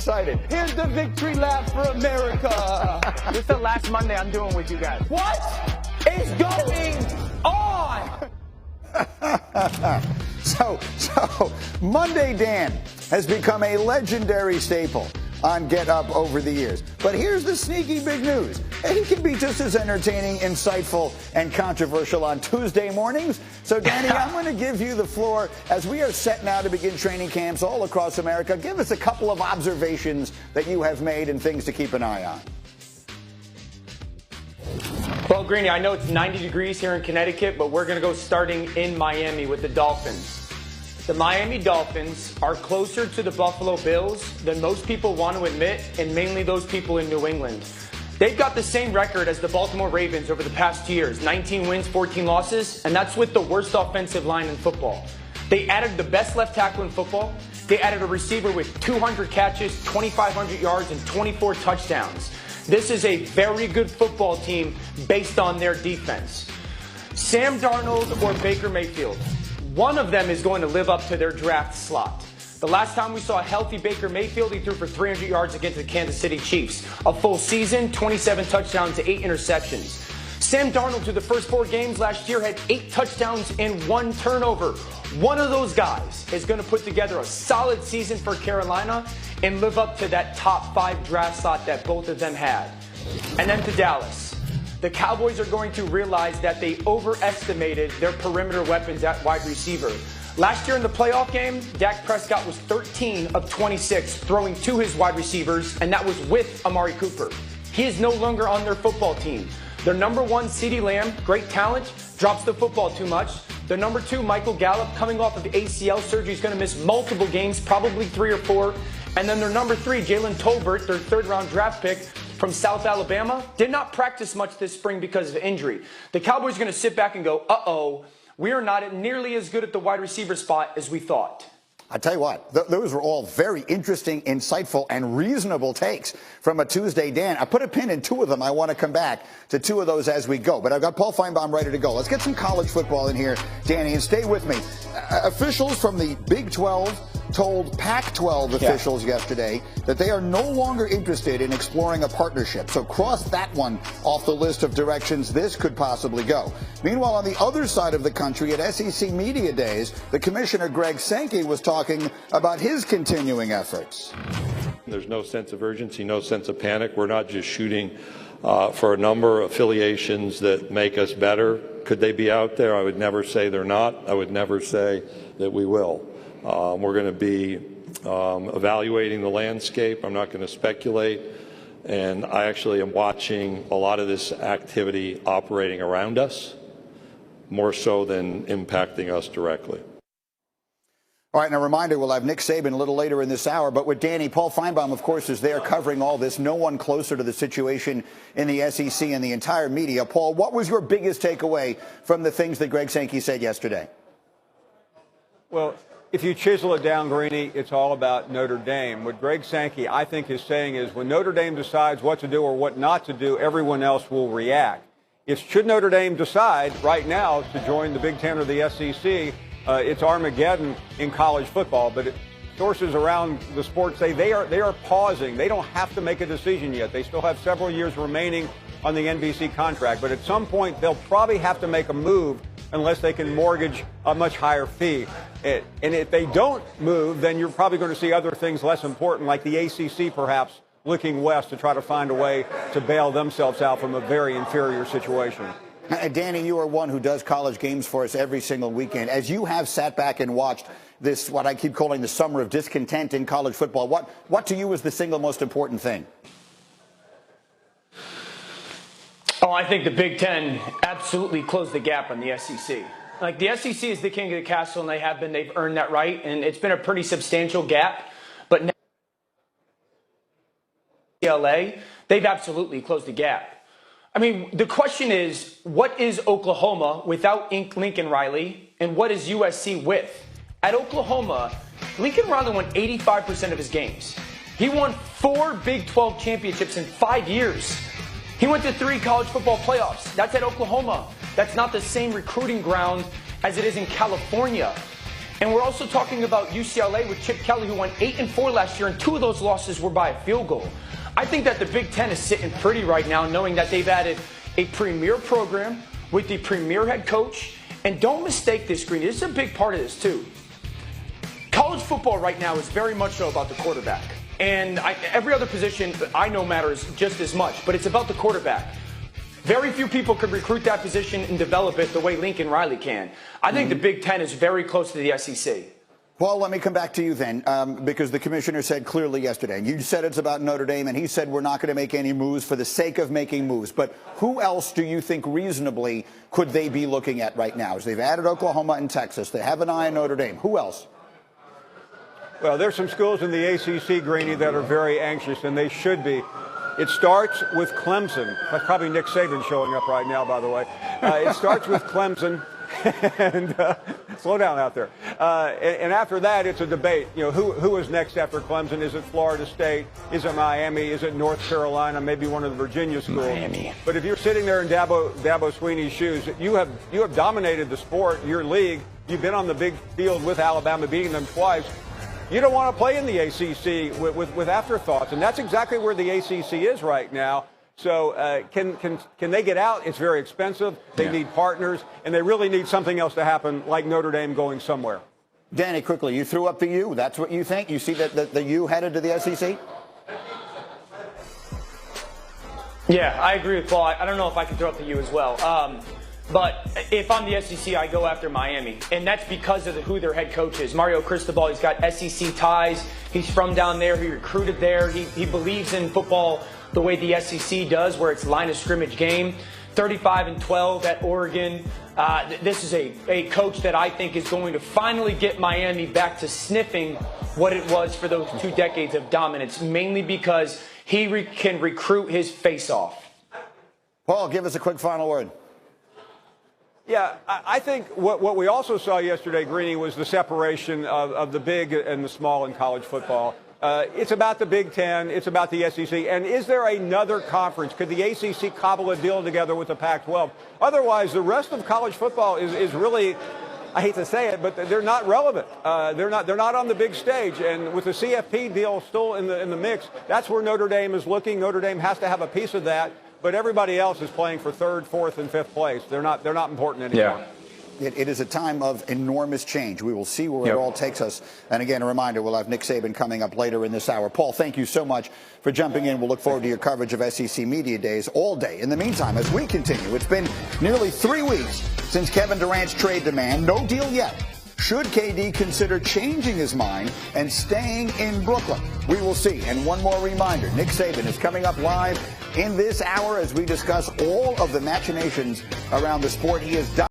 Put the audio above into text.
excited. Here's the victory lap for America. This is the last Monday I'm doing with you guys. What is going on? So Monday Dan has become a legendary staple on Get Up over the years. But here's the sneaky big news. He can be just as entertaining, insightful, and controversial on Tuesday mornings. So, Danny, I'm going to give you the floor as we are set now to begin training camps all across America. Give us a couple of observations that you have made and things to keep an eye on. Well, Greeny, I know it's 90 degrees here in Connecticut, but we're going to go starting in Miami with the Dolphins. The Miami Dolphins are closer to the Buffalo Bills than most people want to admit, and mainly those people in New England. They've got the same record as the Baltimore Ravens over the past 2 years, 19 wins, 14 losses, and that's with the worst offensive line in football. They added the best left tackle in football. They added a receiver with 200 catches, 2,500 yards, and 24 touchdowns. This is a very good football team based on their defense. Sam Darnold or Baker Mayfield, one of them is going to live up to their draft slot. The last time we saw a healthy Baker Mayfield, he threw for 300 yards against the Kansas City Chiefs. A full season, 27 touchdowns, 8 interceptions. Sam Darnold, through the first 4 games last year, had 8 touchdowns and 1 turnover. One of those guys is going to put together a solid season for Carolina and live up to that top 5 draft slot that both of them had. And then to Dallas. The Cowboys are going to realize that they overestimated their perimeter weapons at wide receiver. Last year in the playoff game, Dak Prescott was 13 of 26 throwing to his wide receivers, and that was with Amari Cooper. He is no longer on their football team. Their number 1, CeeDee Lamb, great talent, drops the football too much. Their number 2, Michael Gallup, coming off of ACL surgery, is going to miss multiple games, probably 3 or 4. And then their number 3, Jalen Tolbert, their 3rd-round draft pick from South Alabama, did not practice much this spring because of injury. The Cowboys are going to sit back and go, uh-oh, we are not nearly as good at the wide receiver spot as we thought. I tell you what, those were all very interesting, insightful, and reasonable takes from a Tuesday Dan. I put a pin in 2 of them. I want to come back to 2 of those as we go. But I've got Paul Feinbaum ready to go. Let's get some college football in here, Danny, and stay with me. Officials from the Big 12 told Pac-12 officials yesterday that they are no longer interested in exploring a partnership. So cross that one off the list of directions this could possibly go. Meanwhile, on the other side of the country at SEC Media Days, the commissioner, Greg Sankey, was talking about his continuing efforts. There's no sense of urgency, no sense of panic. We're not just shooting for a number of affiliations that make us better. Could they be out there? I would never say they're not. I would never say that we will. We're going to be evaluating the landscape. I'm not going to speculate. And I actually am watching a lot of this activity operating around us, more so than impacting us directly. All right, and a reminder, we'll have Nick Saban a little later in this hour, but with Danny, Paul Feinbaum, of course, is there covering all this. No one closer to the situation in the SEC and the entire media. Paul, what was your biggest takeaway from the things that Greg Sankey said yesterday? Well, if you chisel it down, Greeny, it's all about Notre Dame. What Greg Sankey, I think, is saying is when Notre Dame decides what to do or what not to do, everyone else will react. Should Notre Dame decide right now to join the Big Ten or the SEC, it's Armageddon in college football. But sources around the sport say they are pausing. They don't have to make a decision yet. They still have several years remaining on the NBC contract. But at some point, they'll probably have to make a move unless they can mortgage a much higher fee. And if they don't move, then you're probably going to see other things less important, like the ACC perhaps looking west to try to find a way to bail themselves out from a very inferior situation. Danny, you are one who does college games for us every single weekend. As you have sat back and watched this, what I keep calling the summer of discontent in college football, what to you is the single most important thing? Oh, I think the Big Ten absolutely closed the gap on the SEC. Like, the SEC is the king of the castle, and they have been. They've earned that right, and it's been a pretty substantial gap. But now, LA, they've absolutely closed the gap. I mean, the question is, what is Oklahoma without Lincoln Riley, and what is USC with? At Oklahoma, Lincoln Riley won 85% of his games. He won 4 Big 12 championships in 5 years. He went to 3 college football playoffs. That's at Oklahoma. That's not the same recruiting ground as it is in California. And we're also talking about UCLA with Chip Kelly, who went 8-4 last year, and 2 of those losses were by a field goal. I think that the Big Ten is sitting pretty right now, knowing that they've added a premier program with the premier head coach. And don't mistake this, Greeny. This is a big part of this, too. College football right now is very much so about the quarterback. And every other position I know matters just as much, but it's about the quarterback. Very few people could recruit that position and develop it the way Lincoln Riley can. I think the Big Ten is very close to the SEC. Paul, let me come back to you then, because the commissioner said clearly yesterday, and you said it's about Notre Dame, and he said we're not going to make any moves for the sake of making moves. But who else do you think reasonably could they be looking at right now? As they've added Oklahoma and Texas, they have an eye on Notre Dame. Who else? Well, there's some schools in the ACC, Greeny, that are very anxious, and they should be. It starts with Clemson. That's probably Nick Saban showing up right now, by the way. It starts with Clemson. And slow down out there. And after that, it's a debate. You know, who is next after Clemson? Is it Florida State? Is it Miami? Is it North Carolina? Maybe one of the Virginia schools. Miami. But if you're sitting there in Dabo Swinney's shoes, you have dominated the sport, your league. You've been on the big field with Alabama, beating them twice. You don't want to play in the ACC with afterthoughts, and that's exactly where the ACC is right now. So can they get out? It's very expensive. They need partners, and they really need something else to happen, like Notre Dame going somewhere. Danny, quickly, you threw up the U. That's what you think? You see that the U headed to the SEC? Yeah, I agree with Paul. I don't know if I can throw up the U as well. But if I'm the SEC, I go after Miami. And that's because of who their head coach is. Mario Cristobal, he's got SEC ties. He's from down there. He recruited there. He believes in football the way the SEC does, where it's line of scrimmage game. 35-12 at Oregon. This is a coach that I think is going to finally get Miami back to sniffing what it was for those 2 decades of dominance, mainly because he can recruit his face off. Paul, give us a quick final word. Yeah, I think what we also saw yesterday, Greeny, was the separation of the big and the small in college football. It's about the Big Ten. It's about the SEC. And is there another conference? Could the ACC cobble a deal together with the Pac-12? Otherwise, the rest of college football is really, I hate to say it, but they're not relevant. They're not on the big stage. And with the CFP deal still in the mix, that's where Notre Dame is looking. Notre Dame has to have a piece of that. But everybody else is playing for 3rd, 4th, and 5th place. They're not important anymore. Yeah. It is a time of enormous change. We will see where it all takes us. And again, a reminder, we'll have Nick Saban coming up later in this hour. Paul, thank you so much for jumping in. We'll look forward to your coverage of SEC Media Days all day. In the meantime, as we continue, it's been nearly 3 weeks since Kevin Durant's trade demand. No deal yet. Should KD consider changing his mind and staying in Brooklyn? We will see. And one more reminder, Nick Saban is coming up live in this hour as we discuss all of the machinations around the sport he has done.